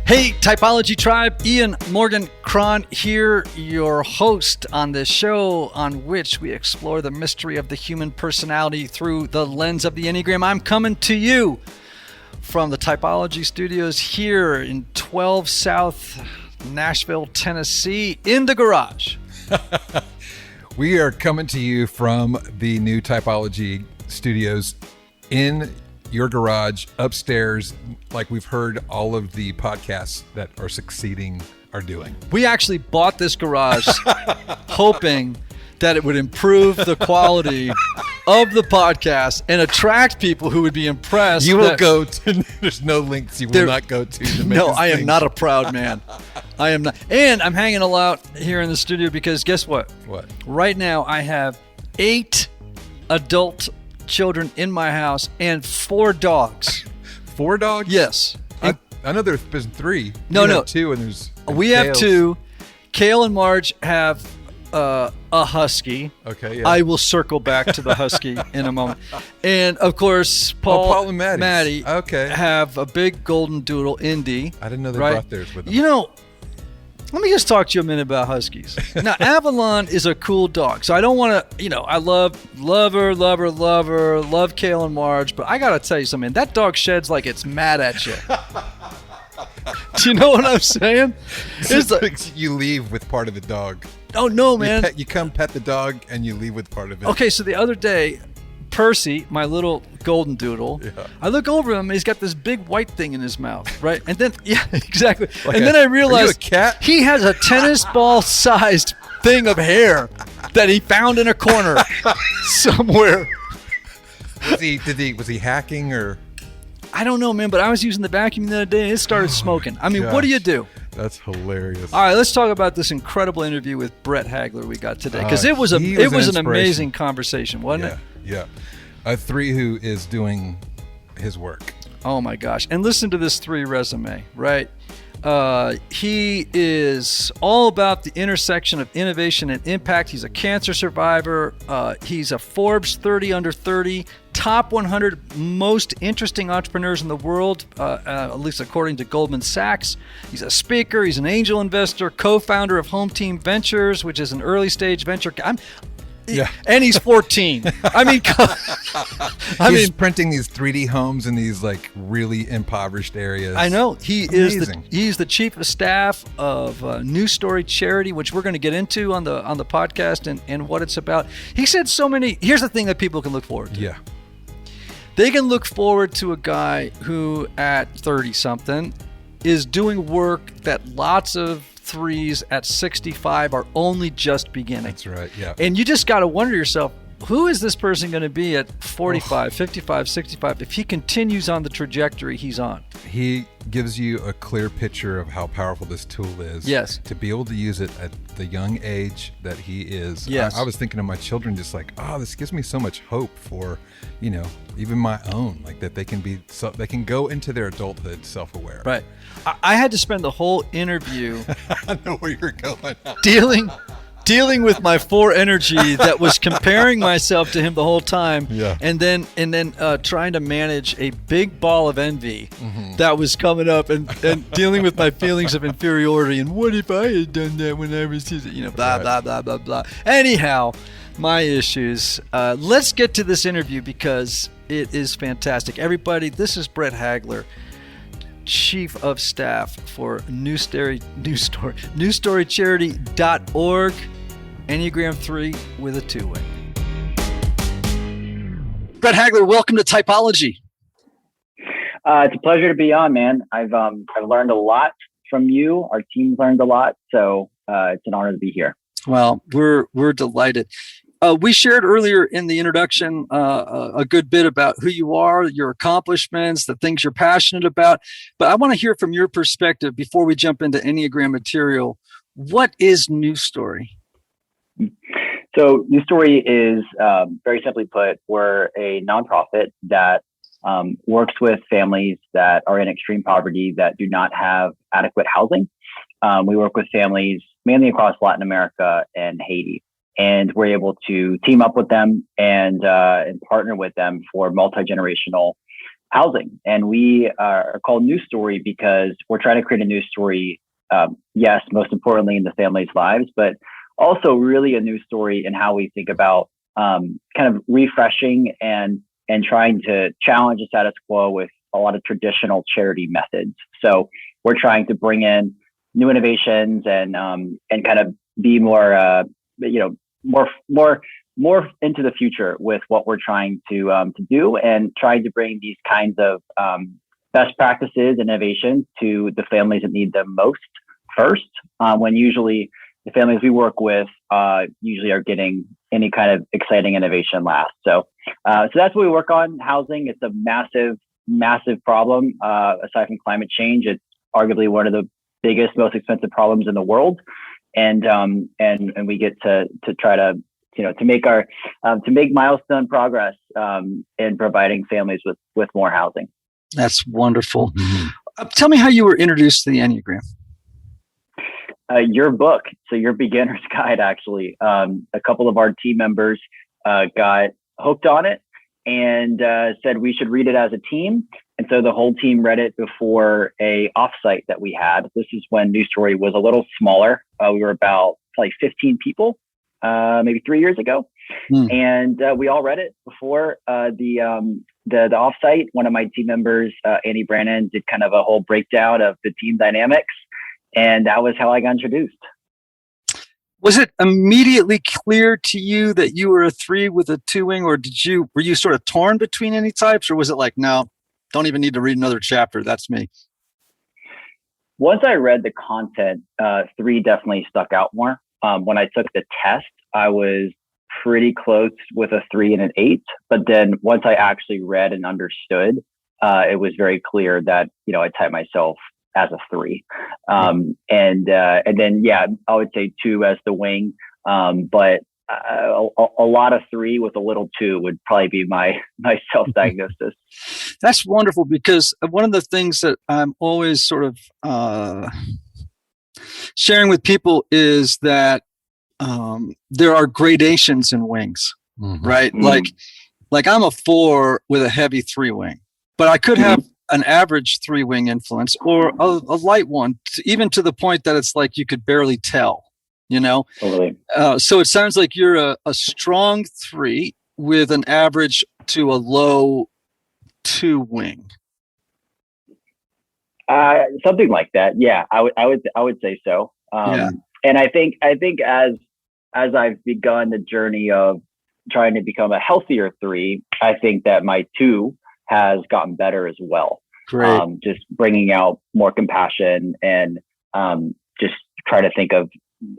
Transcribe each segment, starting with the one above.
Hey, Typology Tribe, Ian Morgan Cron here, your host on this show on which we explore the mystery of the human personality through the lens of the Enneagram. I'm coming to you from the Typology Studios here in 12 South Nashville, Tennessee, in the garage. We are coming to you from the new Typology Studios in your garage upstairs, like we've heard all of the podcasts that are succeeding are doing. We actually bought this garage hoping that it would improve the quality of the podcast and attract people who would be impressed. You will go to, there's no links you will not go to make No, this I thing. am not a proud man. I am not. And I'm hanging out here in the studio because guess what? What? Right now I have 8 adult children in my house and 4 dogs. 4 dogs? Yes. I know there's been 3. No, You no. have 2 and there's We have 2. Kale and Marge have a husky. Okay, yeah. I will circle back to the husky in a moment. And of course, Paul and Maddie okay. have a big golden doodle, Indy. I didn't know they right? brought theirs with them. You know, let me just talk to you a minute about huskies. Now, Avalon is a cool dog, so I don't want to, I love her, love Kale and Marge, but I got to tell you something. That dog sheds like it's mad at you. Do you know what I'm saying? It's like, You leave with part of the dog. oh, no, man. You come pet the dog and you leave with part of it. Okay, so the other day, Percy, my little golden doodle, I look over him, he's got this big white thing in his mouth, right? And then, yeah, exactly. And then I realized are you a cat? he has a tennis ball sized thing of hair that he found in a corner somewhere. Was he hacking or? I don't know, man, but I was using the vacuum the other day and it started smoking. I mean, what do you do? That's hilarious. All right, let's talk about this incredible interview with Brett Hagler we got today, because it was he was an an amazing conversation, wasn't it? Yeah. A 3 who is doing his work. Oh my gosh. And listen to this 3 resume, right? He is all about the intersection of innovation and impact. He's a cancer survivor. He's a Forbes 30 under 30, top 100 most interesting entrepreneurs in the world, at least according to Goldman Sachs. He's a speaker. He's an angel investor, co-founder of Home Team Ventures, which is an early stage venture. Yeah. And he's 14. I mean, He's printing these 3D homes in these like really impoverished areas. I know. He's the chief of staff of New Story Charity, which we're going to get into on the podcast and what it's about. He said so many. Here's the thing that people can look forward to. Yeah. They can look forward to a guy who at 30 something is doing work that lots of 3s at 65 are only just beginning. That's right. Yeah. And you just got to wonder to yourself, who is this person going to be at 45, 55, 65 if he continues on the trajectory he's on? He gives you a clear picture of how powerful this tool is. Yes. To be able to use it at the young age that he is. Yes. I was thinking of my children just like, this gives me so much hope for, even my own, like that they can go into their adulthood self-aware. Right. I had to spend the whole interview I know where you're going. dealing with my 4 energy that was comparing myself to him the whole time, and then trying to manage a big ball of envy that was coming up, and dealing with my feelings of inferiority and what if I had done that when I was, blah blah blah blah blah. Anyhow, my issues. Let's get to this interview because it is fantastic. Everybody, this is Brett Hagler, Chief of Staff for newstorycharity.org, Enneagram 3 with a 2-way. Brett Hagler, welcome to Typology. It's a pleasure to be on, man. I've learned a lot from you. Our team's learned a lot, so it's an honor to be here. Well, we're delighted. We shared earlier in the introduction a good bit about who you are, your accomplishments, the things you're passionate about. But I want to hear from your perspective before we jump into Enneagram material. What is New Story? So New Story is, very simply put, we're a nonprofit that works with families that are in extreme poverty that do not have adequate housing. We work with families mainly across Latin America and Haiti. And we're able to team up with them and partner with them for multi-generational housing. And we are called New Story because we're trying to create a new story. Yes, most importantly in the family's lives, but also really a new story in how we think about kind of refreshing and trying to challenge the status quo with a lot of traditional charity methods. So we're trying to bring in new innovations and kind of be more, more into the future with what we're trying to do, and trying to bring these kinds of best practices and innovations to the families that need them most first, when usually the families we work with usually are getting any kind of exciting innovation last. So that's what we work on. Housing, it's a massive problem. Aside from climate change, it's arguably one of the biggest, most expensive problems in the world. And we get to try to make milestone progress in providing families with more housing. That's wonderful. Tell me how you were introduced to the Enneagram. Your book, so your beginner's guide, actually. A couple of our team members got hooked on it and said we should read it as a team. And so the whole team read it before a offsite that we had. This is when New Story was a little smaller. We were about like 15 people, maybe 3 years ago. And we all read it before the offsite. One of my team members, Annie Brannon, did kind of a whole breakdown of the team dynamics. And that was how I got introduced. Was it immediately clear to you that you were a 3 with a 2 wing, or were you sort of torn between any types, or was it like, no, don't even need to read another chapter, that's me? Once I read the content, 3 definitely stuck out more. When I took the test, I was pretty close with a 3 and an 8. But then once I actually read and understood, it was very clear that, I typed myself as a 3. And then, I would say 2 as the wing. But a lot of 3 with a little 2 would probably be my self-diagnosis. That's wonderful, because one of the things that I'm always sort of sharing with people is that there are gradations in wings, right? Like I'm a 4 with a heavy 3 wing, but I could have an average 3 wing influence or a light one, even to the point that it's like you could barely tell, Totally. So it sounds like you're a strong 3 with an average to a low 2 wing. Something like that. Yeah, I would say so. And I think as I've begun the journey of trying to become a healthier 3, I think that my 2 has gotten better as well. Great. Just bringing out more compassion and just try to think of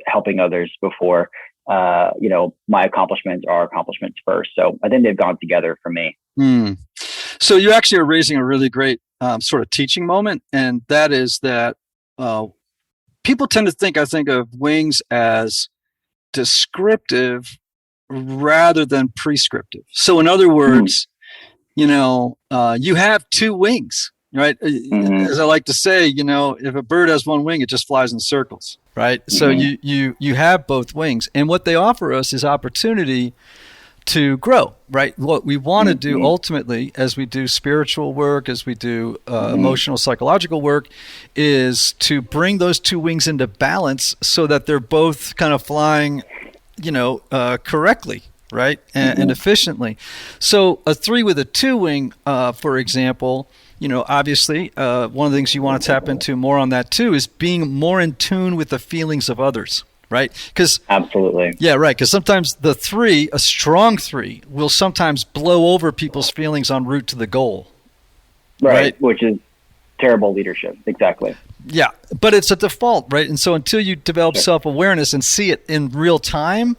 helping others before, my accomplishments are accomplishments first. So I think they've gone together for me. So you actually are raising a really great sort of teaching moment. And that is that people tend to think, I think, of wings as descriptive rather than prescriptive. So in other words, you have 2 wings, right? As I like to say, if a bird has 1 wing, it just flies in circles, right? So you have both wings, and what they offer us is opportunity to grow, right? What we want to do ultimately, as we do spiritual work, as we do emotional, psychological work, is to bring those 2 wings into balance so that they're both kind of flying, correctly, right? And efficiently. So a 3 with a 2 wing, for example, obviously, one of the things you want to tap into more on that too is being more in tune with the feelings of others, right? Because absolutely, yeah, right. Because sometimes the 3, a strong 3, will sometimes blow over people's feelings en route to the goal, right? Which is terrible leadership. Exactly. Yeah, but it's a default, right? And so until you develop self-awareness and see it in real time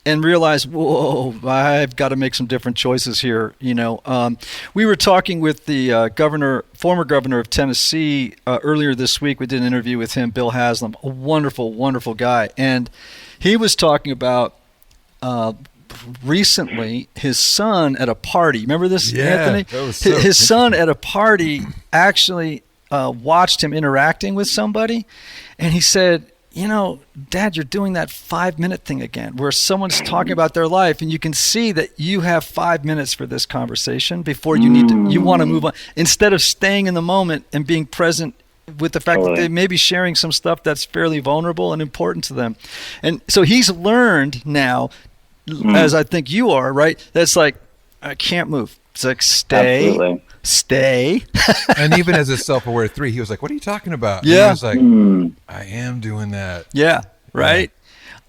and realize, whoa, I've got to make some different choices here. We were talking with the former governor of Tennessee earlier this week. We did an interview with him, Bill Haslam, a wonderful, wonderful guy. And he was talking about recently his son at a party. Remember this, Anthony? That was so his son at a party actually watched him interacting with somebody. And he said, Dad, you're doing that 5-minute thing again, where someone's talking about their life and you can see that you have 5 minutes for this conversation before you want to move on, instead of staying in the moment and being present with the fact that they may be sharing some stuff that's fairly vulnerable and important to them. And so he's learned now, as I think you are, right? That's like, I can't move. It's like, stay. And even as a self-aware 3, he was like, what are you talking about? Yeah. And he was like, I am doing that. Yeah. Right.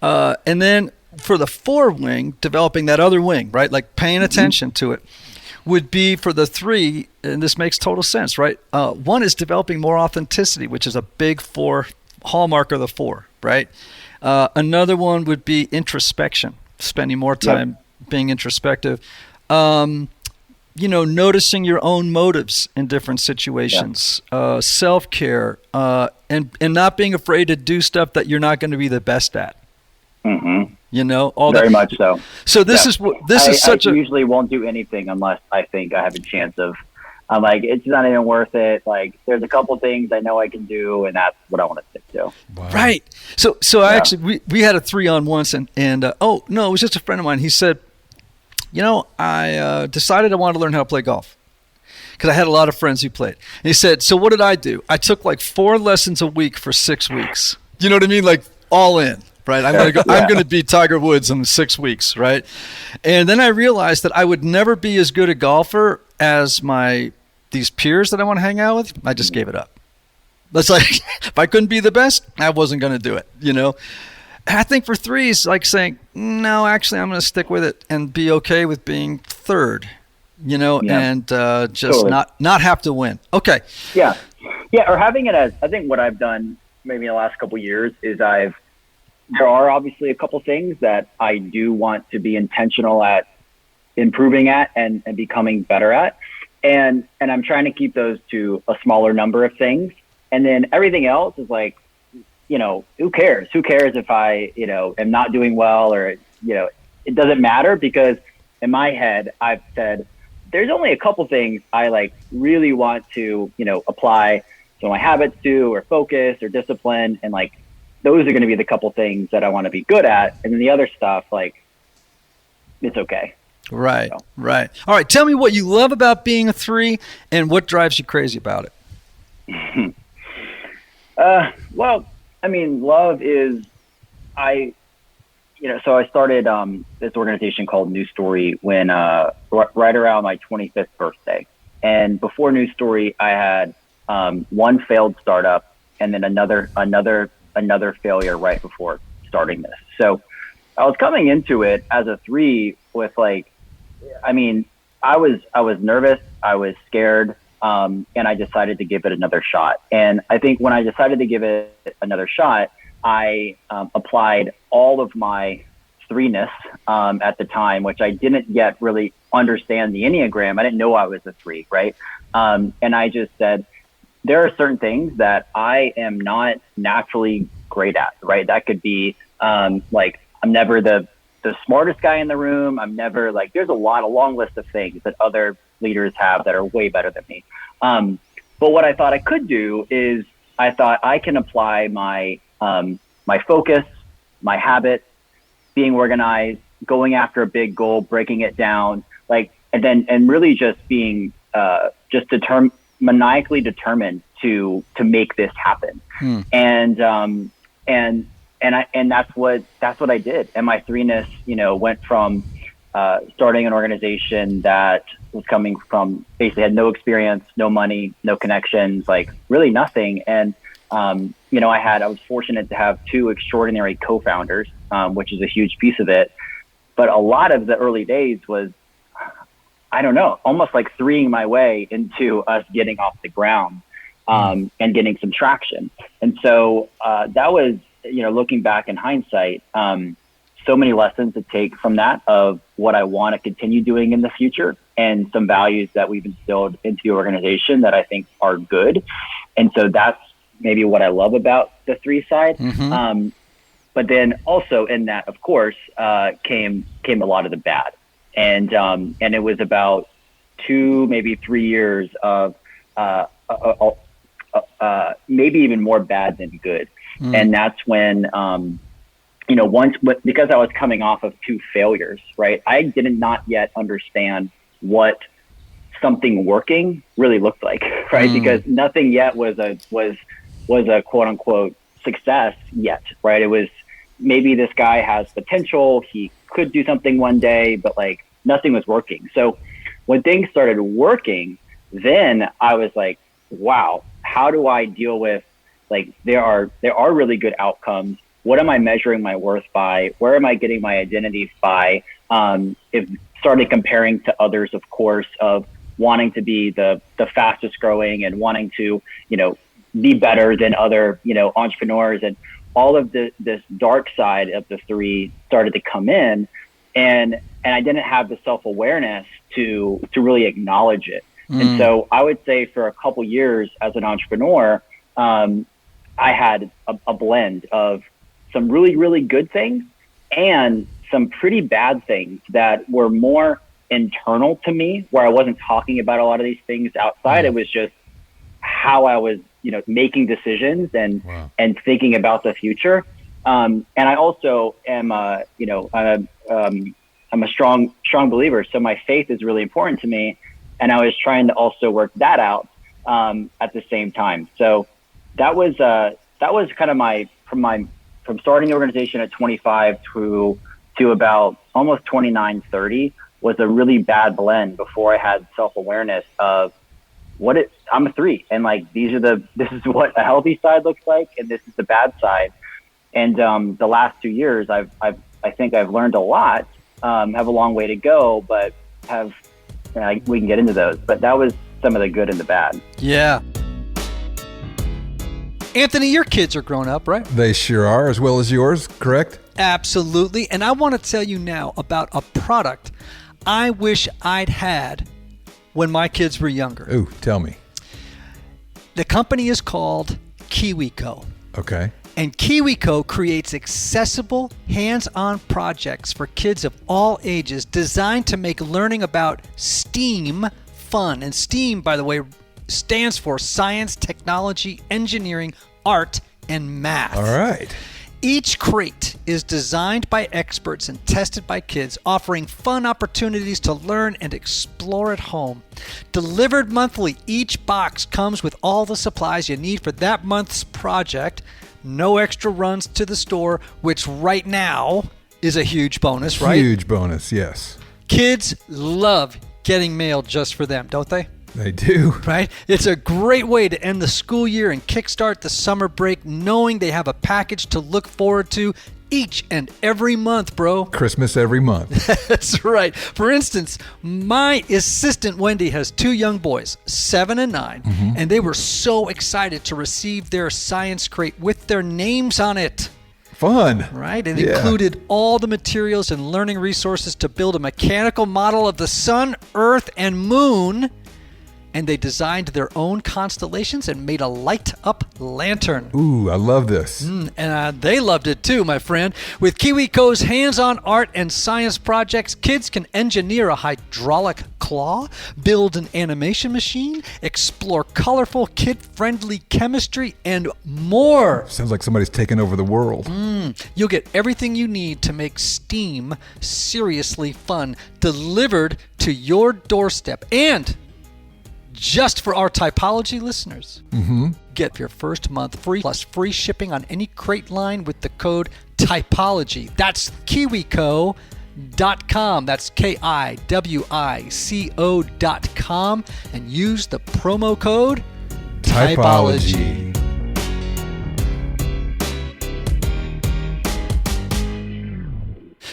Yeah. And then for the 4 wing, developing that other wing, right? Like paying attention to it, would be for the 3, and this makes total sense, right? 1 is developing more authenticity, which is a big 4 hallmark of the 4, right? Another one would be introspection, spending more time being introspective. Noticing your own motives in different situations, self-care, and not being afraid to do stuff that you're not going to be the best at. All very that. much so. So this is such I usually won't do anything unless I think I have a chance of. I'm like, it's not even worth it. Like, there's a couple things I know I can do, and that's what I want to stick to. Wow. Right. So I actually we had a 3 on once, and it was just a friend of mine. He said, I decided I wanted to learn how to play golf because I had a lot of friends who played. And he said, so what did I do? I took like 4 lessons a week for 6 weeks. You know what I mean? Like all in. Right, I'm going to be Tiger Woods in 6 weeks, right? And then I realized that I would never be as good a golfer as these peers that I want to hang out with. I just gave it up. That's like, if I couldn't be the best, I wasn't going to do it, And I think for 3s, like saying, no, actually, I'm going to stick with it and be okay with being 3rd, and just not have to win. Okay. Yeah, or having it as, I think what I've done maybe in the last couple of years is there are obviously a couple things that I do want to be intentional at improving at and becoming better at. And I'm trying to keep those to a smaller number of things. And then everything else is like, who cares? Who cares if I, am not doing well or, it doesn't matter, because in my head, I've said, there's only a couple things I like really want to, apply to my habits to, or focus or discipline. And like, those are going to be the couple things that I want to be good at. And then the other stuff, like, it's okay. Right, right. All right, tell me what you love about being a 3 and what drives you crazy about it. Well, I mean, love is, so I started this organization called New Story when right around my 25th birthday. And before New Story, I had 1 failed startup and then another failure right before starting this. So I was coming into it as a 3 with I was nervous, I was scared, and I decided to give it another shot. And I think when I decided to give it another shot, I applied all of my 3-ness at the time, which I didn't yet really understand the Enneagram. I didn't know I was a 3, right? And I just said, there are certain things that I am not naturally great at, right? That could be I'm never the smartest guy in the room. I'm never there's a long list of things that other leaders have that are way better than me. But what I thought I could do is I thought I can apply my focus, my habits, being organized, going after a big goal, breaking it down, and really just being maniacally determined to make this happen. And that's what I did. And my 3-ness, went from starting an organization that was coming from basically had no experience, no money, no connections, really nothing. And I was fortunate to have 2 extraordinary co-founders, which is a huge piece of it. But a lot of the early days was, I don't know, almost like 3ing my way into us getting off the ground and getting some traction. And so that was, looking back in hindsight, so many lessons to take from that of what I want to continue doing in the future and some values that we've instilled into the organization that I think are good. And so that's maybe what I love about the 3 side. But then also in that, of course, came a lot of the bad. And it was about 2, maybe 3 years of a maybe even more bad than good. And that's when, because I was coming off of 2 failures, right? I did not yet understand what something working really looked like, right? Because nothing yet was a quote unquote success yet, right? It was, maybe this guy has potential, he could do something one day, but like nothing was working. So when things started working, then I was like, wow, how do I deal with, like, there are really good outcomes. What am I measuring my worth by? Where am I getting my identity by? If started comparing to others, of course, of wanting to be the fastest growing and wanting to, be better than other, entrepreneurs, and all of this dark side of the 3 started to come in, and I didn't have the self-awareness to really acknowledge it. And so I would say for a couple years as an entrepreneur, I had a blend of some really, really good things and some pretty bad things that were more internal to me, where I wasn't talking about a lot of these things outside. It was just how I was, making decisions and thinking about the future. And I also am, I'm a strong believer. So my faith is really important to me. And I was trying to also work that out at the same time. So that was kind of from starting the organization at 25 to about almost 29, 30 was a really bad blend before I had self-awareness of I'm a 3, and like this is what a healthy side looks like, and this is the bad side. And the last 2 years, I think I've learned a lot. Have a long way to go, but we can get into those. But that was some of the good and the bad. Yeah. Anthony, your kids are grown up, right? They sure are, as well as yours, correct? Absolutely. And I want to tell you now about a product I wish I'd had when my kids were younger. Ooh, tell me. The company is called KiwiCo. Okay. And KiwiCo creates accessible, hands-on projects for kids of all ages designed to make learning about STEAM fun. And STEAM, by the way, stands for science, technology, engineering, art, and math. All right. Each crate is designed by experts and tested by kids, offering fun opportunities to learn and explore at home. Delivered monthly, each box comes with all the supplies you need for that month's project. No extra runs to the store, which right now is a huge bonus, right? Huge bonus, yes. Kids love getting mail just for them, don't they? They do. Right? It's a great way to end the school year and kickstart the summer break knowing they have a package to look forward to each and every month, bro. Christmas every month. That's right. For instance, my assistant Wendy has 2 young boys, 7 and 9, and they were so excited to receive their science crate with their names on it. Fun. Right? It included all the materials and learning resources to build a mechanical model of the sun, earth, and moon. And they designed their own constellations and made a light-up lantern. Ooh, I love this. And they loved it too, my friend. With KiwiCo's hands-on art and science projects, kids can engineer a hydraulic claw, build an animation machine, explore colorful, kid-friendly chemistry, and more. Sounds like somebody's taken over the world. You'll get everything you need to make STEAM seriously fun, delivered to your doorstep. And just for our typology listeners, get your first month free plus free shipping on any crate line with the code typology. That's KiwiCo.com. That's KIWICO.com, and use the promo code typology.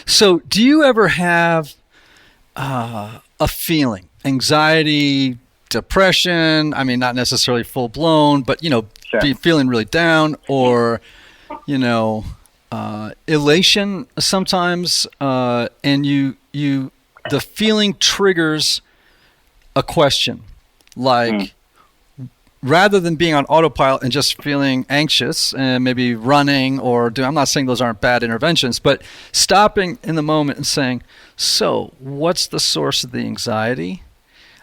So, do you ever have a feeling, anxiety, depression? I mean, not necessarily full blown, but be feeling really down, or elation sometimes, and the feeling triggers a question, like rather than being on autopilot and just feeling anxious and maybe running or I'm not saying those aren't bad interventions, but stopping in the moment and saying, so what's the source of the anxiety?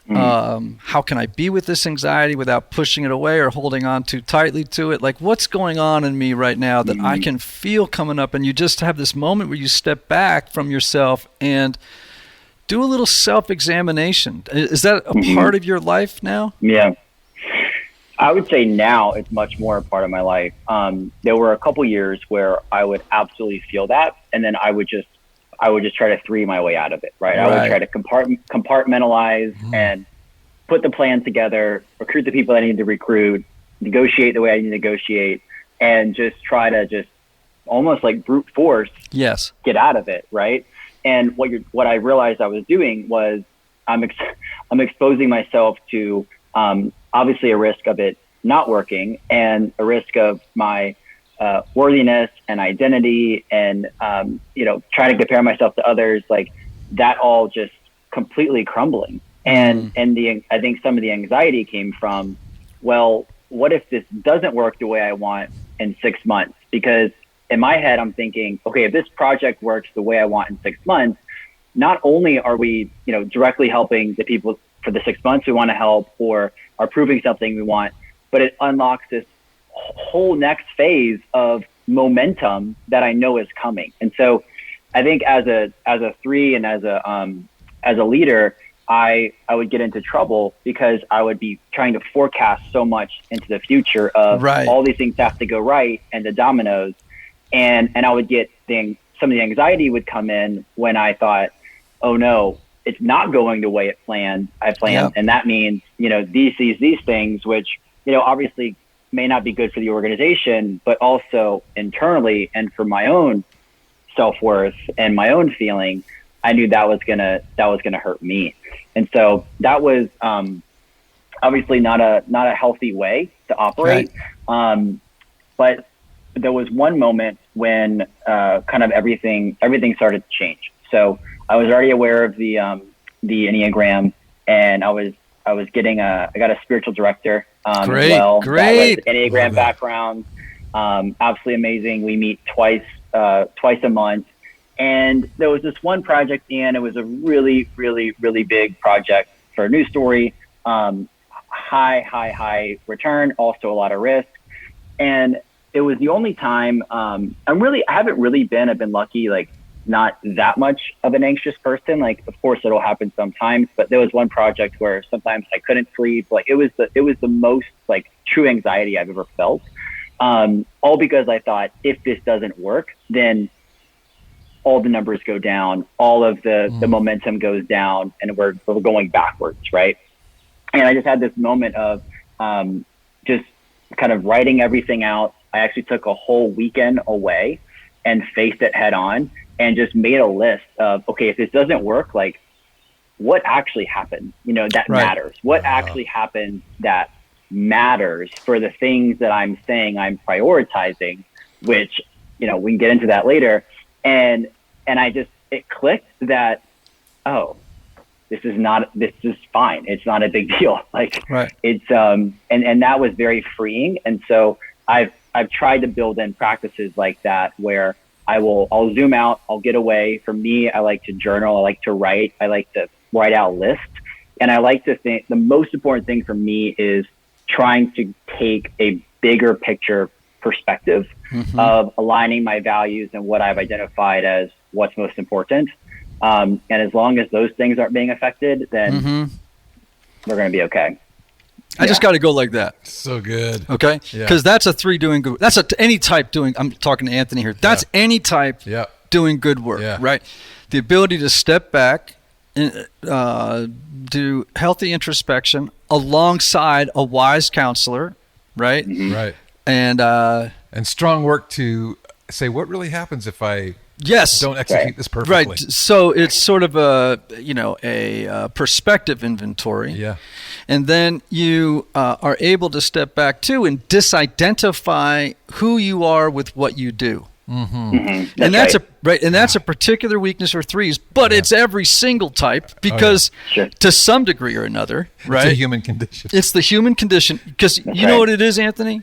How can I be with this anxiety without pushing it away or holding on too tightly to it? Like, what's going on in me right now that I can feel coming up? And you just have this moment where you step back from yourself and do a little self-examination. Is that a part of your life now? Yeah. I would say now it's much more a part of my life. There were a couple years where I would absolutely feel that, and then I would just try to three my way out of it, right? I would try to compartmentalize and put the plan together, recruit the people I need to recruit, negotiate the way I need to negotiate, and just try to just almost like brute force get out of it, right? And what I realized I was doing was I'm exposing myself to obviously a risk of it not working and a risk of my worthiness and identity and, trying to compare myself to others, like that all just completely crumbling. And I think some of the anxiety came from, well, what if this doesn't work the way I want in 6 months? Because in my head, I'm thinking, okay, if this project works the way I want in 6 months, not only are we, directly helping the people for the 6 months we want to help or are proving something we want, but it unlocks this whole next phase of momentum that I know is coming. And so I think as a three and as a leader, I would get into trouble because I would be trying to forecast so much into the future of all these things have to go right and the dominoes. And I would get some of the anxiety would come in when I thought, oh no, it's not going the way I planned. And that means, these things, which, obviously may not be good for the organization, but also internally and for my own self-worth and my own feeling, I knew that was gonna hurt me. And so that was obviously not a healthy way to operate. But there was one moment when kind of everything started to change. So I was already aware of the Enneagram, and I got a spiritual director as well. Great. Enneagram background, absolutely amazing. We meet twice a month. And there was this one project, and it was a really, really, really big project for a news story. High return, also a lot of risk. And it was the only time I've been lucky, like not that much of an anxious person. Like, of course it'll happen sometimes, but there was one project where sometimes I couldn't sleep. Like it was the most like true anxiety I've ever felt. All because I thought if this doesn't work, then all the numbers go down, all of the momentum goes down, and we're going backwards, right? And I just had this moment of just kind of writing everything out. I actually took a whole weekend away and faced it head on and just made a list of, okay, if this doesn't work, like what actually happened, that matters. What actually happened that matters for the things that I'm saying I'm prioritizing, which, we can get into that later. And it clicked that, oh, this is fine. It's not a big deal. Like it's, and that was very freeing. And so I've tried to build in practices like that where I'll zoom out, I'll get away. For me, I like to journal. I like to write. I like to write out lists. And I like to think the most important thing for me is trying to take a bigger picture perspective of aligning my values and what I've identified as what's most important. And as long as those things aren't being affected, then we're going to be okay. I just got to go like that. So good. Okay? Because that's a three doing good. That's any type doing, I'm talking to Anthony here. That's any type doing good work, right? The ability to step back and do healthy introspection alongside a wise counselor, right? Right. And strong work to say what really happens if I don't execute this perfectly. Right. So it's sort of a perspective inventory. Yeah. And then you are able to step back too and disidentify who you are with what you do. And that's a particular weakness for threes, but it's every single type because to some degree or another, right? It's a human condition. It's the human condition because know what it is, Anthony?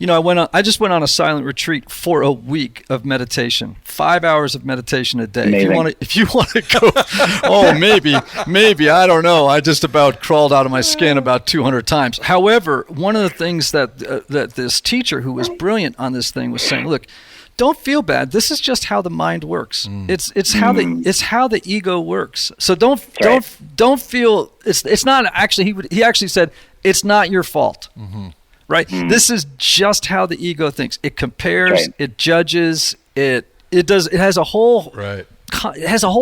I just went on a silent retreat for a week of meditation, 5 hours of meditation a day. Amazing. If you want to go, maybe, I don't know. I just about crawled out of my skin about 200 times. However, one of the things that this teacher who was brilliant on this thing was saying, look, don't feel bad. This is just how the mind works. It's how the ego works. So don't feel it's not actually. He actually said it's not your fault, right? This is just how the ego thinks. It compares, it judges, it has a whole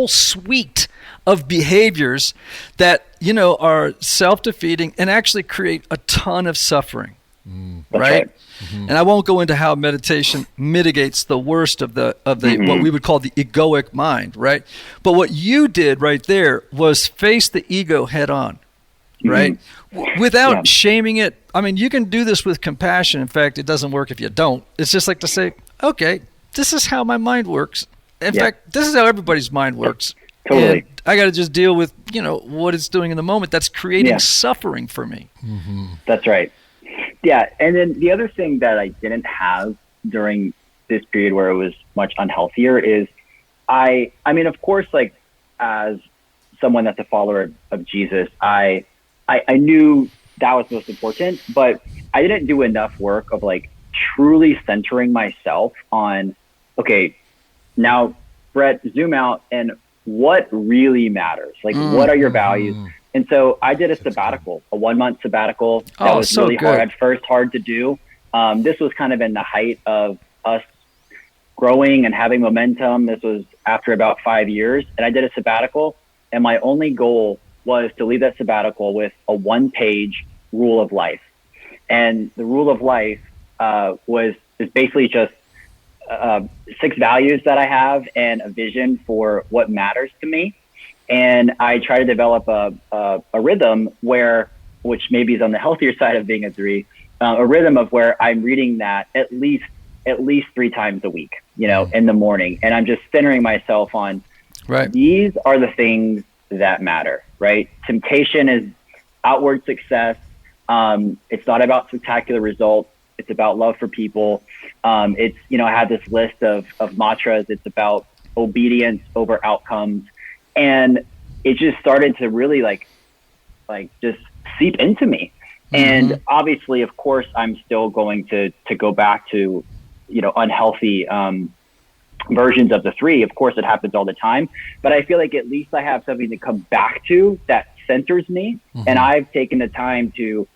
suite of behaviors that are self-defeating and actually create a ton of suffering, right? And I won't go into how meditation mitigates the worst of the what we would call the egoic mind, right? But what you did right there was face the ego head on, right? Without shaming it. I mean, you can do this with compassion. In fact, it doesn't work if you don't. It's just like to say, okay, this is how my mind works. In fact, this is how everybody's mind works. Totally. And I got to just deal with, what it's doing in the moment. That's creating suffering for me. That's right. Yeah. And then the other thing that I didn't have during this period where it was much unhealthier is I mean, of course, like as someone that's a follower of Jesus, I knew that was most important, but I didn't do enough work of like truly centering myself on, okay, now Brett, zoom out and what really matters? Like, what are your values? And so I did a sabbatical, a 1-month sabbatical. That was so really hard. At first, hard to do. This was kind of in the height of us growing and having momentum. This was after about 5 years. And I did a sabbatical. And my only goal was to leave that sabbatical with a 1-page rule of life. And the rule of life is basically just 6 values that I have and a vision for what matters to me. And I try to develop a rhythm which maybe is on the healthier side of being a 3, a rhythm of where I'm reading that at least 3 times a week, in the morning. And I'm just centering myself on, these are the things that matter, right? Temptation is outward success. It's not about spectacular results. It's about love for people. I have this list of mantras. It's about obedience over outcomes. And it just started to really like just seep into me. And obviously, of course, I'm still going to go back to, unhealthy versions of the 3. Of course, it happens all the time. But I feel like at least I have something to come back to that centers me. And I've taken the time to,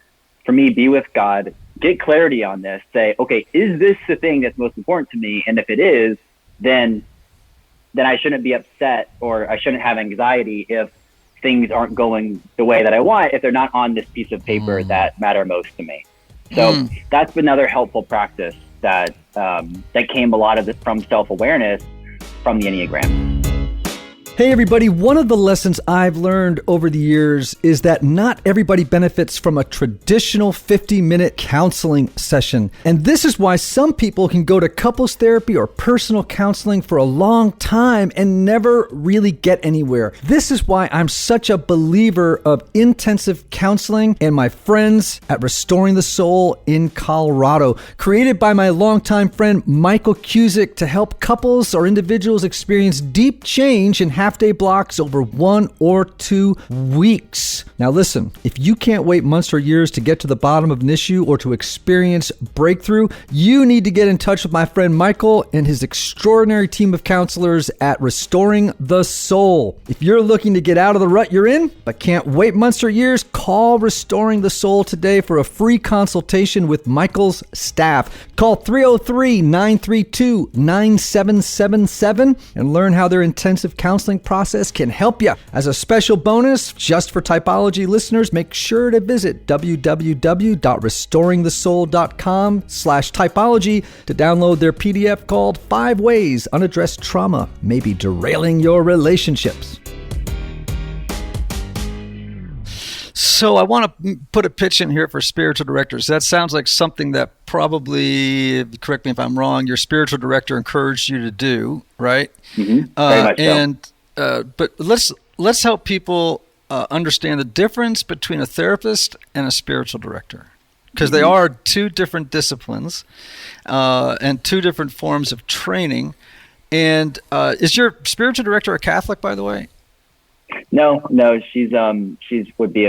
for me, be with God, get clarity on this, say, okay, is this the thing that's most important to me? And if it is, then I shouldn't be upset or I shouldn't have anxiety if things aren't going the way that I want, if they're not on this piece of paper that matter most to me. So that's been another helpful practice that came a lot of it from self-awareness from the Enneagram. Hey everybody, one of the lessons I've learned over the years is that not everybody benefits from a traditional 50-minute counseling session. And this is why some people can go to couples therapy or personal counseling for a long time and never really get anywhere. This is why I'm such a believer of intensive counseling and my friends at Restoring the Soul in Colorado, created by my longtime friend Michael Cusick to help couples or individuals experience deep change in half-day blocks over 1 or 2 weeks. Now listen, if you can't wait months or years to get to the bottom of an issue or to experience breakthrough, you need to get in touch with my friend Michael and his extraordinary team of counselors at Restoring the Soul. If you're looking to get out of the rut you're in, but can't wait months or years, call Restoring the Soul today for a free consultation with Michael's staff. Call 303-932-9777 and learn how their intensive counseling process can help you. As a special bonus, just for Typology listeners, make sure to visit www.restoringthesoul.com/typology to download their PDF called 5 Ways Unaddressed Trauma May Be Derailing Your Relationships. So I want to put a pitch in here for spiritual directors. That sounds like something that probably, correct me if I'm wrong, your spiritual director encouraged you to do, right? Very much so. But let's help people understand the difference between a therapist and a spiritual director. because they are two different disciplines and two different forms of training. And is your spiritual director a Catholic, by the way? No, she's would be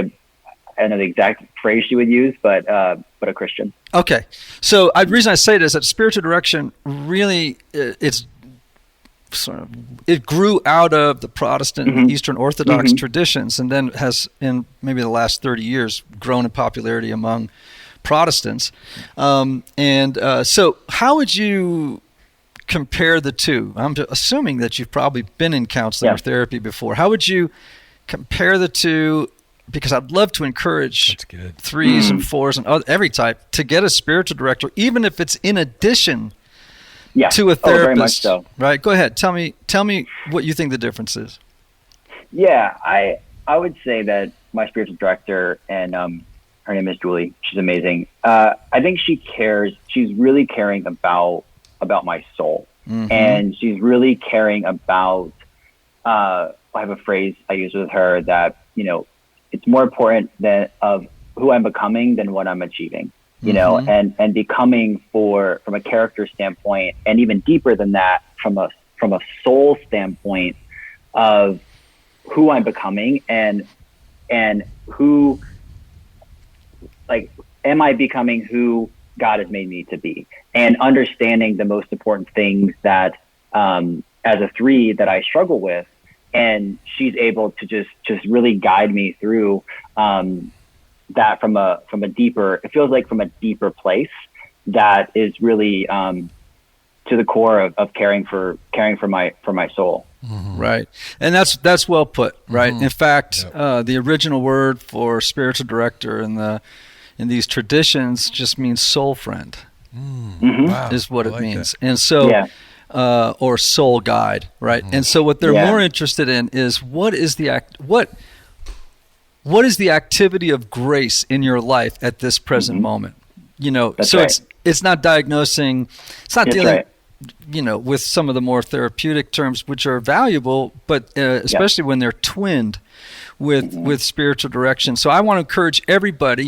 I don't know the exact phrase she would use, but a Christian. Okay, so the reason I say it is that spiritual direction really it grew out of the Protestant and Eastern Orthodox traditions, and then has in maybe the last 30 years grown in popularity among Protestants. So how would you compare the two? I'm assuming that you've probably been in counseling or therapy before. How would you compare the two? Because I'd love to encourage 3s and 4s and every type to get a spiritual director, even if it's in addition to a therapist. Very much so. Right? Go ahead. Tell me what you think the difference is. Yeah, I would say that my spiritual director, and her name is Julie. She's amazing. I think she cares. She's really caring about my soul, and she's really caring about. I have a phrase I use with her that it's more important of who I'm becoming than what I'm achieving. And becoming from a character standpoint, and even deeper than that, from a soul standpoint of who I'm becoming and who, like, am I becoming who God has made me to be, and understanding the most important things that as a 3 that I struggle with, and she's able to just really guide me through that from a deeper, it feels like from a deeper place that is really to the core of caring for my soul. Right. And that's well put, right? In fact, the original word for spiritual director in these traditions just means soul friend. Wow. Is what I it means. That. And so or soul guide, right? And so what they're more interested in is what is the activity of grace in your life at this present moment? That's so right. it's not diagnosing, it's not dealing right. With some of the more therapeutic terms, which are valuable, but especially when they're twinned with spiritual direction. So I want to encourage everybody.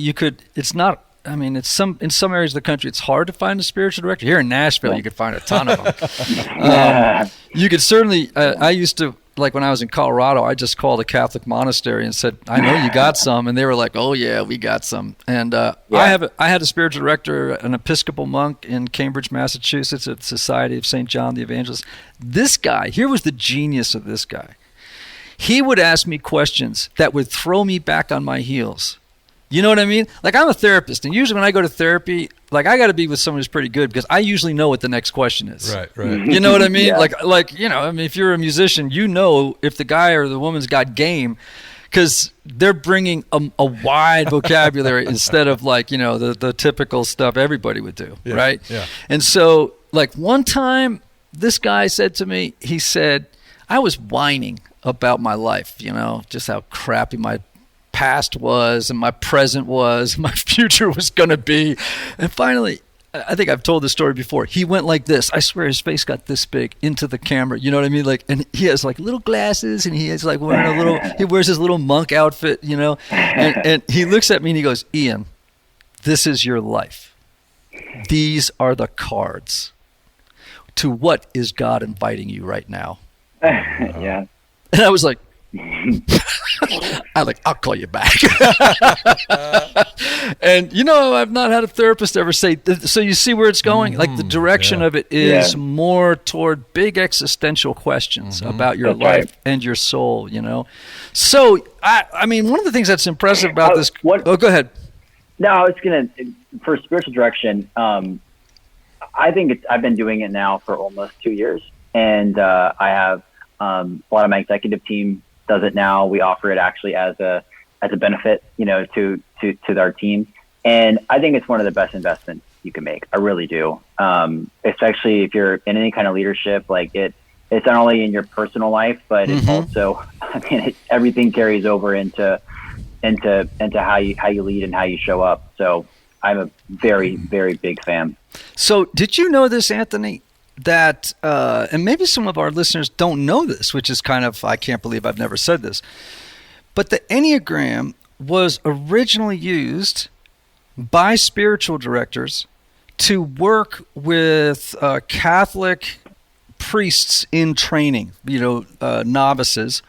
In some areas of the country, it's hard to find a spiritual director. Here in Nashville, you could find a ton of them. You could certainly, I used to, like when I was in Colorado, I just called a Catholic monastery and said, I know you got some. And they were like, oh yeah, we got some. And I had a spiritual director, an Episcopal monk in Cambridge, Massachusetts at the Society of St. John the Evangelist. This guy, here was the genius of this guy. He would ask me questions that would throw me back on my heels. You know what I mean? Like, I'm a therapist, and usually when I go to therapy, like, I got to be with someone who's pretty good because I usually know what the next question is. Right. You know what I mean? If you're a musician, if the guy or the woman's got game, because they're bringing a wide vocabulary instead of the typical stuff everybody would do, right? Yeah. And so, like, one time, this guy said to me, he said, I was whining about my life, just how crappy my past was and my present was, my future was going to be. And finally, I think I've told this story before, he went like this. I swear his face got this big into the camera. You know what I mean? Like, and he has like little glasses and he is like wearing he wears his little monk outfit, and he looks at me and he goes, Ian, this is your life. These are the cards. To what is God inviting you right now? Yeah. And I was like, I'll call you back. And I've not had a therapist ever say, so you see where it's going? Like, the direction of it is more toward big existential questions about your life and your soul, So, I mean, one of the things that's impressive about this... go ahead. No, I was going to, for spiritual direction, I think I've been doing it now for almost 2 years. And I have a lot of my executive team does it now. We offer it actually as a benefit, to our team. And I think it's one of the best investments you can make. I really do. Especially if you're in any kind of leadership, like it's not only in your personal life, but it's also, everything carries over into how you lead and how you show up. So I'm a very, very big fan. So did you know this, Anthony? That, and maybe some of our listeners don't know this, which is kind of, I can't believe I've never said this, but the Enneagram was originally used by spiritual directors to work with Catholic priests in training, novices.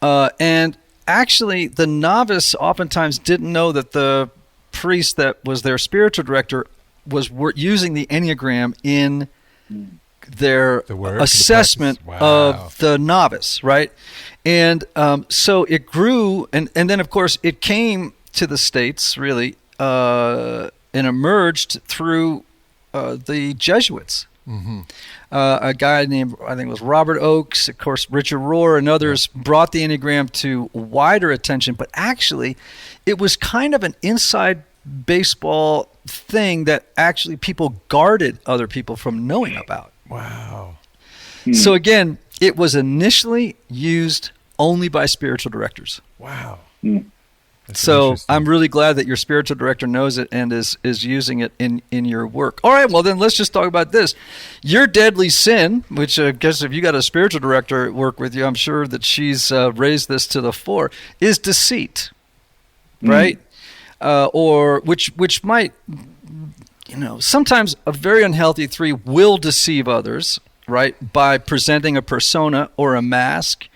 And actually, the novice oftentimes didn't know that the priest that was their spiritual director was using the Enneagram in their assessment of the novice, right? And so it grew, and then, of course, it came to the States, really, and emerged through the Jesuits. Mm-hmm. A guy named, I think it was Robert Oakes, of course, Richard Rohr, and others brought the Enneagram to wider attention. But actually, it was kind of an inside baseball thing that actually people guarded other people from knowing about. Wow. So again, it was initially used only by spiritual directors. Wow. So I'm really glad that your spiritual director knows it and is using it in your work. All right, well then let's just talk about this. Your deadly sin, which I guess if you got a spiritual director at work with you, I'm sure that she's raised this to the fore, is deceit, right? Or which might, sometimes a very unhealthy 3 will deceive others, right, by presenting a persona or a mask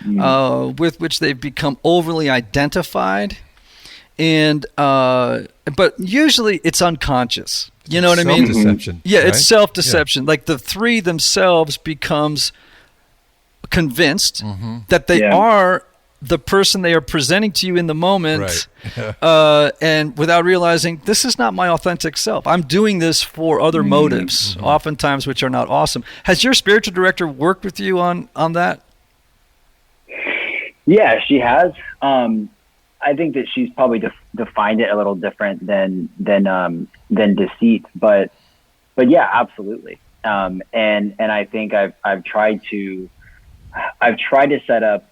with which they've become overly identified, and but usually it's unconscious. You know what I mean? Self-deception. Yeah, right? It's self-deception. Yeah. Like the 3 themselves becomes convinced that they are the person they are presenting to you in the moment, right. And without realizing this is not my authentic self. I'm doing this for other motives, oftentimes which are not awesome. Has your spiritual director worked with you on that? Yeah, she has. I think that she's probably defined it a little different than deceit, but yeah, absolutely. And I think I've tried to set up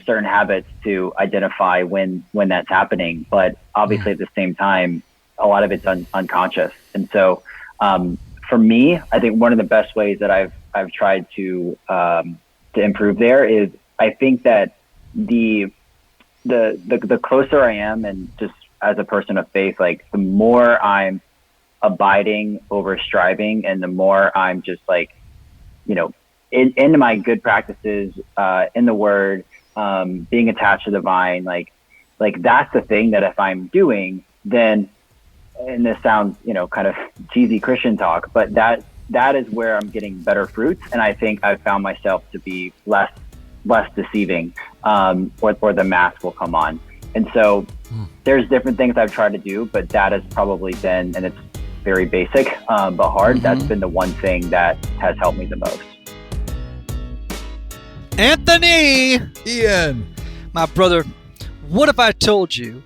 certain habits to identify when that's happening, but obviously at the same time, a lot of it's unconscious. And so, for me, I think one of the best ways that I've tried to improve there is, I think that the closer I am, and just as a person of faith, like the more I'm abiding over striving, and the more I'm just like, into my good practices, in the Word, being attached to the vine, like that's the thing that if I'm doing, then, and this sounds, kind of cheesy Christian talk, but that is where I'm getting better fruits. And I think I've found myself to be less deceiving, or the mask will come on. And so there's different things I've tried to do, but that has probably been, and it's very basic, but hard. That's been the one thing that has helped me the most. Anthony! Ian! My brother, what if I told you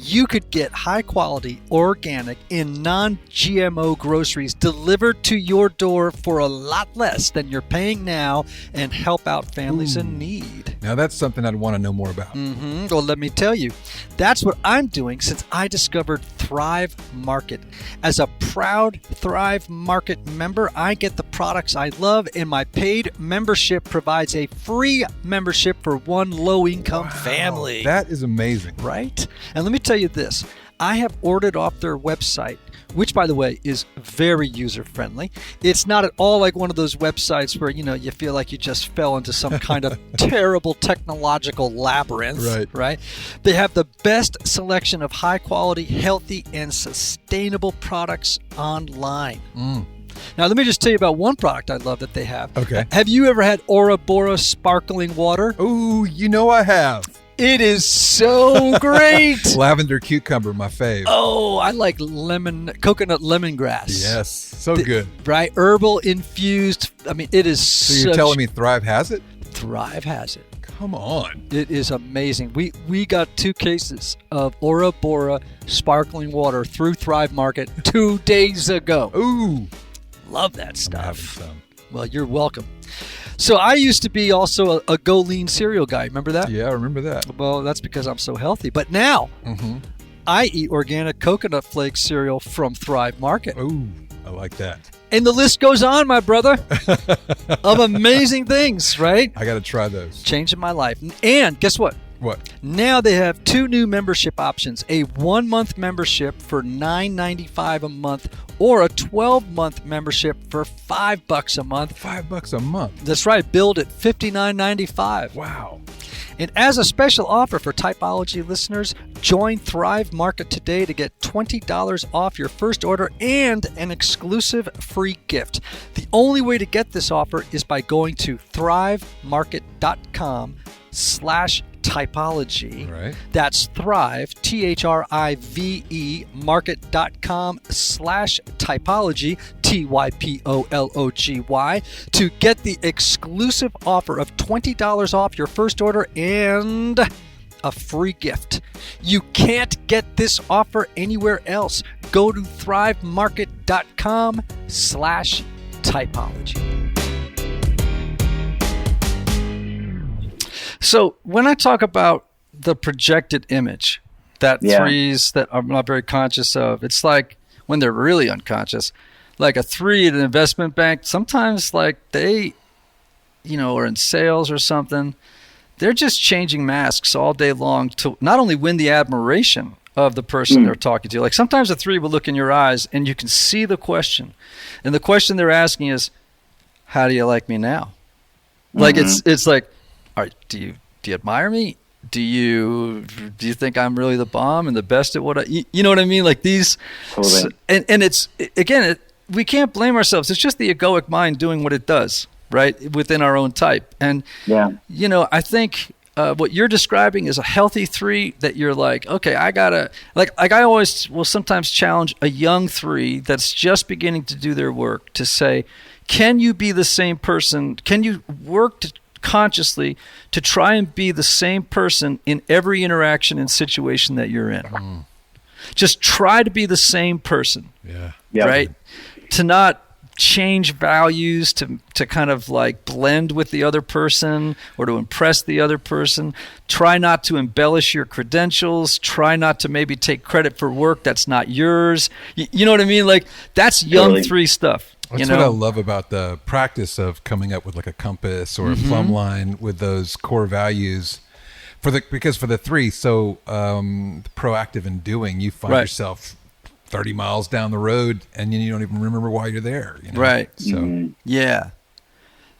you could get high-quality, organic, and non-GMO groceries delivered to your door for a lot less than you're paying now and help out families in need? Now that's something I'd want to know more about. Well, let me tell you. That's what I'm doing since I discovered Thrive Market. As a proud Thrive Market member, I get the products I love, and my paid membership provides a free membership for one low-income family. That is amazing. Right? And let me tell you this. I have ordered off their website, which, by the way, is very user-friendly. It's not at all like one of those websites where, you feel like you just fell into some kind of terrible technological labyrinth, right? They have the best selection of high-quality, healthy, and sustainable products online. Now, let me just tell you about one product I love that they have. Okay. Have you ever had Ora Bora sparkling water? Ooh, I have. It is so great. Lavender cucumber, my fave. Oh, I like coconut lemongrass. Yes, so good. Right? Herbal infused. I mean, it is So you're telling me Thrive has it? Thrive has it. Come on. It is amazing. We got 2 cases of Ora Bora sparkling water through Thrive Market 2 days ago. Ooh. Love that stuff. I'm having some. Well, you're welcome. So I used to be also a Go Lean cereal guy. Remember that? Yeah, I remember that. Well, that's because I'm so healthy. But now I eat organic coconut flake cereal from Thrive Market. Ooh, I like that. And the list goes on, my brother, of amazing things, right? I got to try those. Changing my life. And guess what? What? Now they have 2 new membership options, a 1-month membership for $9.95 a month or a 12-month membership for $5 a month. $5 a month. That's right, billed at $59.95. Wow. And as a special offer for Typology listeners, join Thrive Market today to get $20 off your first order and an exclusive free gift. The only way to get this offer is by going to thrivemarket.com/typology. Right. That's Thrive, THRIVE, market.com/typology, TYPOLOGY, to get the exclusive offer of $20 off your first order and a free gift. You can't get this offer anywhere else. Go to thrivemarket.com/typology. So when I talk about the projected image that threes that I'm not very conscious of, it's like when they're really unconscious, like a 3 at an investment bank, sometimes like they, are in sales or something. They're just changing masks all day long to not only win the admiration of the person they're talking to. Like sometimes a 3 will look in your eyes and you can see the question. And the question they're asking is, how do you like me now? Like it's like, all right, do you admire me? Do you think I'm really the bomb and the best at what I, you know what I mean? Like these, Totally. and it's, again, we can't blame ourselves. It's just the egoic mind doing what it does, right? Within our own type. And, I think what you're describing is a healthy 3 that you're like, okay, I gotta, like I always will sometimes challenge a young 3 that's just beginning to do their work to say, can you be the same person? Can you work consciously to try and be the same person in every interaction and situation that you're in? Just try to be the same person. Right? To not change values to kind of like blend with the other person or to impress the other person. Try not to embellish your credentials. Try not to maybe take credit for work that's not yours. You know what I mean? Like that's young 3 stuff. That's what I love about the practice of coming up with like a compass or a plumb line with those core values. Because for the 3, so proactive in doing, you find yourself 30 miles down the road and you don't even remember why you're there. Right. So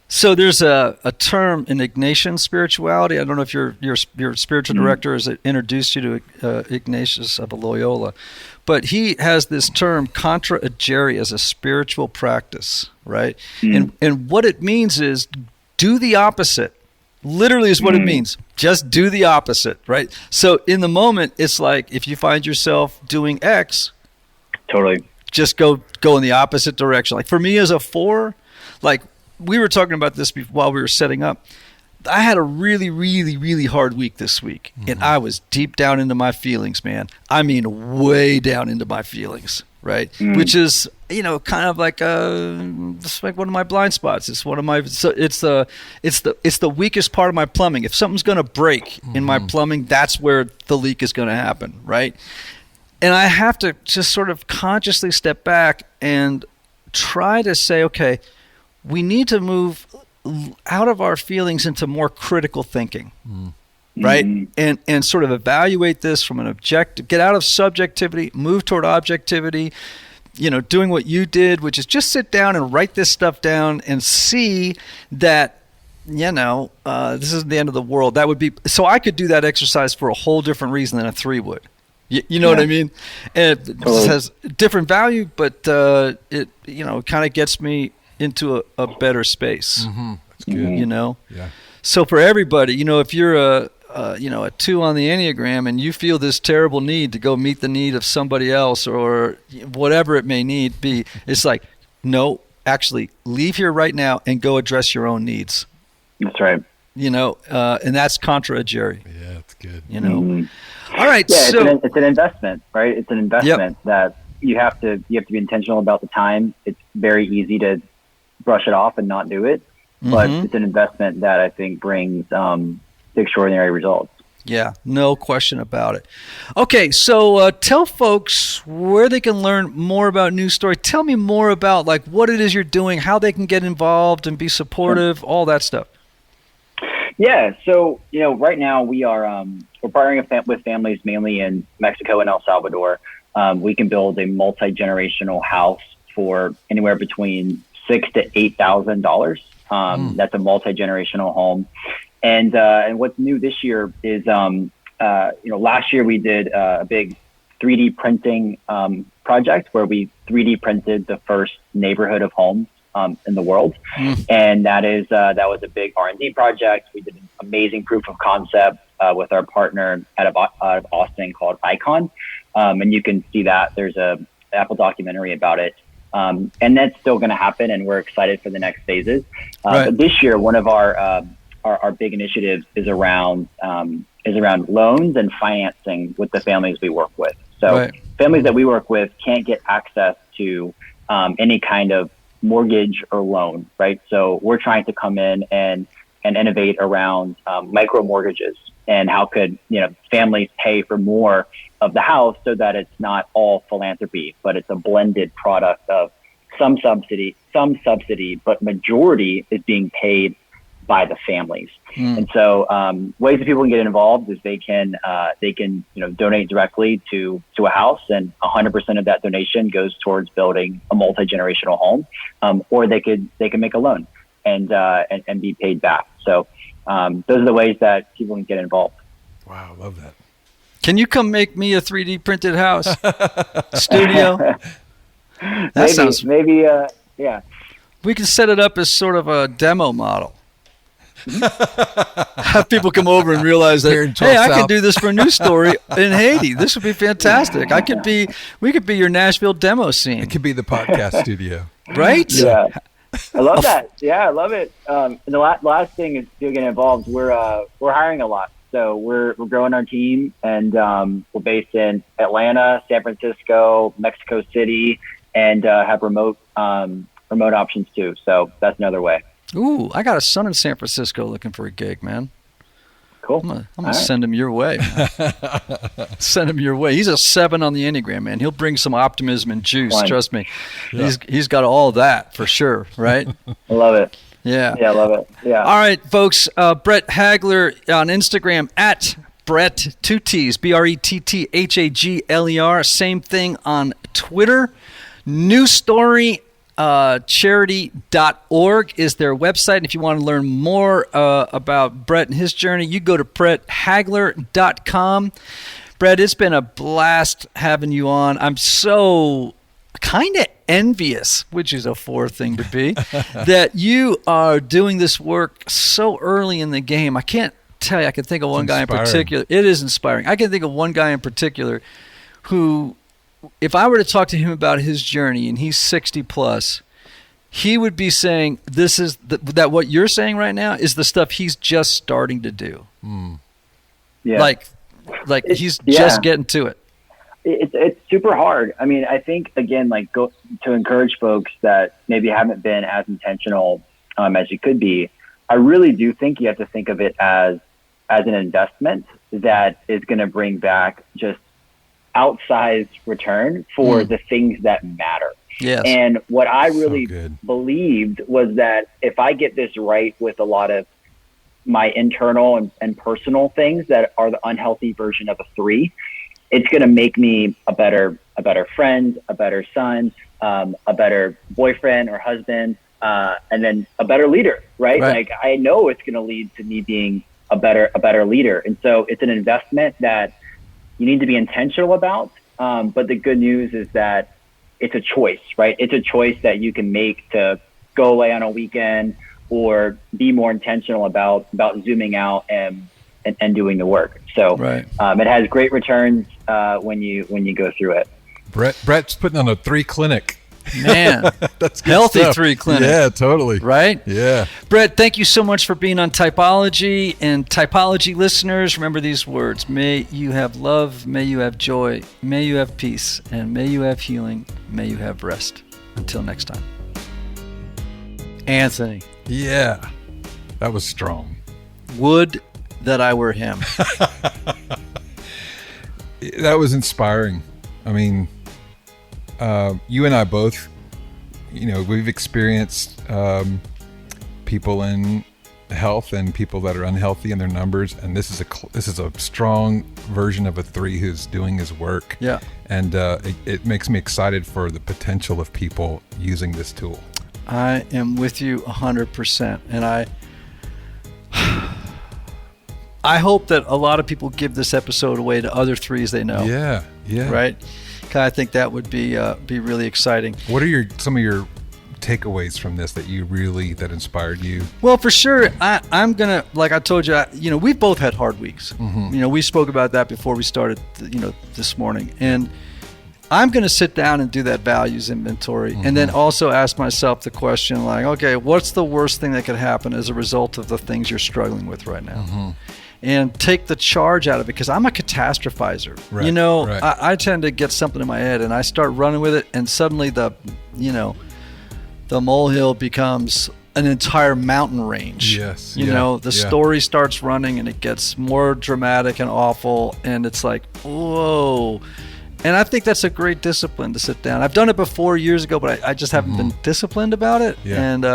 So there's a term in Ignatian spirituality. I don't know if your spiritual director has introduced you to Ignatius of Loyola, but he has this term contra agere as a spiritual practice, right? And what it means is do the opposite. Literally is what it means. Just do the opposite, right? So in the moment, it's like if you find yourself doing X, totally, just go in the opposite direction. Like for me as a 4, like we were talking about this while we were setting up. I had a really, really, really hard week this week, and I was deep down into my feelings, man. I mean, way down into my feelings, right? Which is, kind of like it's like one of my blind spots. It's one of my it's the weakest part of my plumbing. If something's going to break in my plumbing, that's where the leak is going to happen, right? And I have to just sort of consciously step back and try to say, okay, we need to move out of our feelings into more critical thinking, right? And sort of evaluate this from an objective, get out of subjectivity, move toward objectivity, doing what you did, which is just sit down and write this stuff down and see that, this isn't the end of the world. That would be, so I could do that exercise for a whole different reason than a 3 would. You know what I mean? And it has different value, but it kind of gets me into a better space. That's good. Yeah. So for everybody, if you're a 2 on the Enneagram and you feel this terrible need to go meet the need of somebody else or whatever it may need be, it's like, no, actually leave here right now and go address your own needs. That's right. And that's contra agere. Yeah, that's good. All right. Yeah, so it's an investment, right? It's an investment that you have to be intentional about the time. It's very easy to brush it off and not do it, but it's an investment that I think brings extraordinary results. Yeah, no question about it. Okay, so tell folks where they can learn more about New Story. Tell me more about like what it is you're doing, how they can get involved and be supportive, all that stuff. Yeah. So, right now we are, we're partnering with families mainly in Mexico and El Salvador. We can build a multi-generational house for anywhere between $6,000 to $8,000. That's a multi-generational home. And what's new this year is, last year we did a big 3D printing project where we 3D printed the first neighborhood of homes in the world. And that was a big R&D project. We did an amazing proof of concept with our partner out of Austin called Icon. And you can see that there's a Apple documentary about it. And that's still going to happen, and we're excited for the next phases. But this year, one of our big initiatives is around loans and financing with the families we work with. So families that we work with can't get access to any kind of mortgage or loan, right? So we're trying to come in and innovate around micro mortgages, and how could families pay for more of the house so that it's not all philanthropy, but it's a blended product of some subsidy, but majority is being paid by the families. And so ways that people can get involved is they can donate directly to a house, and 100% of that donation goes towards building a multi-generational home, or they can make a loan and be paid back. So those are the ways that people can get involved. Wow, I love that. Can you come make me a 3D printed house studio? Maybe, yeah. We can set it up as sort of a demo model. Have people come over and realize that, hey, I can do this for a news story in Haiti. This would be fantastic. We could be your Nashville demo scene. It could be the podcast studio. Right? Yeah. I love that. Yeah, I love it. And the last thing is still getting involved. We're hiring a lot. So we're growing our team, and we're based in Atlanta, San Francisco, Mexico City, and have remote options too. So that's another way. Ooh, I got a son in San Francisco looking for a gig, man. Cool. I'm gonna send him your way. Send him your way. He's a 7 on the Enneagram, man. He'll bring some optimism and juice. Trust me. Yeah. He's got all that for sure, right? I love it. Yeah. Yeah, I love it. Yeah. All right, folks. Brett Hagler on Instagram at Brett, 2 T's, BRETTHAGLER. Same thing on Twitter. News Story. Charity.org is their website. And if you want to learn more about Brett and his journey, you go to BrettHagler.com. Brett, it's been a blast having you on. I'm so kind of envious, which is a 4 thing to be, that you are doing this work so early in the game. I can't tell you. I can think of one guy in particular. It is inspiring. I can think of one guy in particular who, if I were to talk to him about his journey, and he's 60 plus, he would be saying, "This is that what you're saying right now is the stuff he's just starting to do." Yeah, like he's just getting to it. It's super hard. I mean, I think again, go to encourage folks that maybe haven't been as intentional as you could be. I really do think you have to think of it as an investment that is going to bring back just outsized return for the things that matter. Yes. And what I really believed was that if I get this right with a lot of my internal and personal things that are the unhealthy version of a 3, it's going to make me a better friend, a better son, a better boyfriend or husband, and then a better leader, right? Like I know it's going to lead to me being a better leader. And so it's an investment that you need to be intentional about. But the good news is that it's a choice, right? It's a choice that you can make to go away on a weekend or be more intentional about zooming out and doing the work. So it has great returns when you go through it. Brett's putting on a 3 clinic. Man, that's good healthy stuff. 3 clinic. Yeah, totally. Right? Yeah. Brett, thank you so much for being on Typology. And Typology listeners, remember these words. May you have love. May you have joy. May you have peace. And may you have healing. May you have rest. Until next time. Anthony. Yeah. That was strong. Would that I were him. That was inspiring. I mean, you and I both, we've experienced people in health and people that are unhealthy in their numbers, and this is a strong version of a 3 who's doing his work. Yeah. And it makes me excited for the potential of people using this tool. I am with you 100%, and I hope that a lot of people give this episode away to other 3s they know. Yeah. Right? I think that would be really exciting. What are some of your takeaways from this that inspired you? Well, for sure, I'm gonna, like I told you, we've both had hard weeks. Mm-hmm. We spoke about that before we started, this morning, and I'm gonna sit down and do that values inventory, and then also ask myself the question, like, okay, what's the worst thing that could happen as a result of the things you're struggling with right now? And take the charge out of it, because I'm a catastrophizer. Right. I tend to get something in my head and I start running with it, and suddenly the molehill becomes an entire mountain range. Yes. The story starts running and it gets more dramatic and awful, and it's like, whoa. And I think that's a great discipline, to sit down. I've done it before years ago, but I just haven't been disciplined about it. And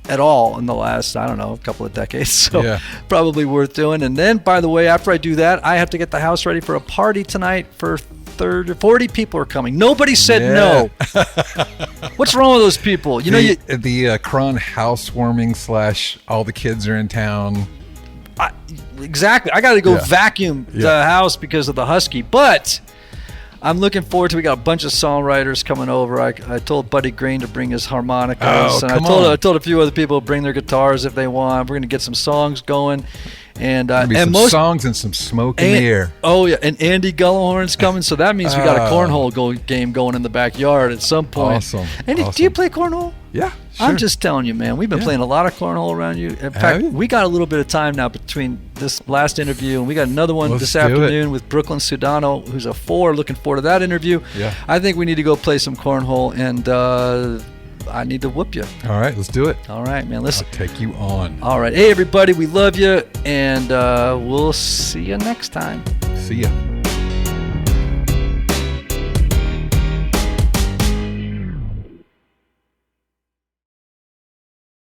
at all in the last, I don't know, a couple of decades. So probably worth doing. And then, by the way, after I do that, I have to get the house ready for a party tonight for 40 people are coming. Nobody said no. What's wrong with those people? The Cron housewarming / all the kids are in town. Exactly. I got to go vacuum the house because of the husky. But I'm looking forward to. We got a bunch of songwriters coming over. I told Buddy Green to bring his harmonicas, and I told a few other people to bring their guitars if they want. We're going to get some songs going, and some songs and some smoke in the air. Oh yeah, and Andy Gullahorn's coming, so that means we got a cornhole game going in the backyard at some point. Awesome. Andy, do you play cornhole? Yeah. Sure. I'm just telling you, man. We've been playing a lot of cornhole around you. In fact, we got a little bit of time now between this last interview, and we got another one this afternoon with Brooklyn Sudano, who's a 4. Looking forward to that interview. Yeah. I think we need to go play some cornhole, and I need to whoop you. All right, let's do it. All right, man. Listen. I'll take you on. All right. Hey, everybody. We love you, and we'll see you next time. See ya.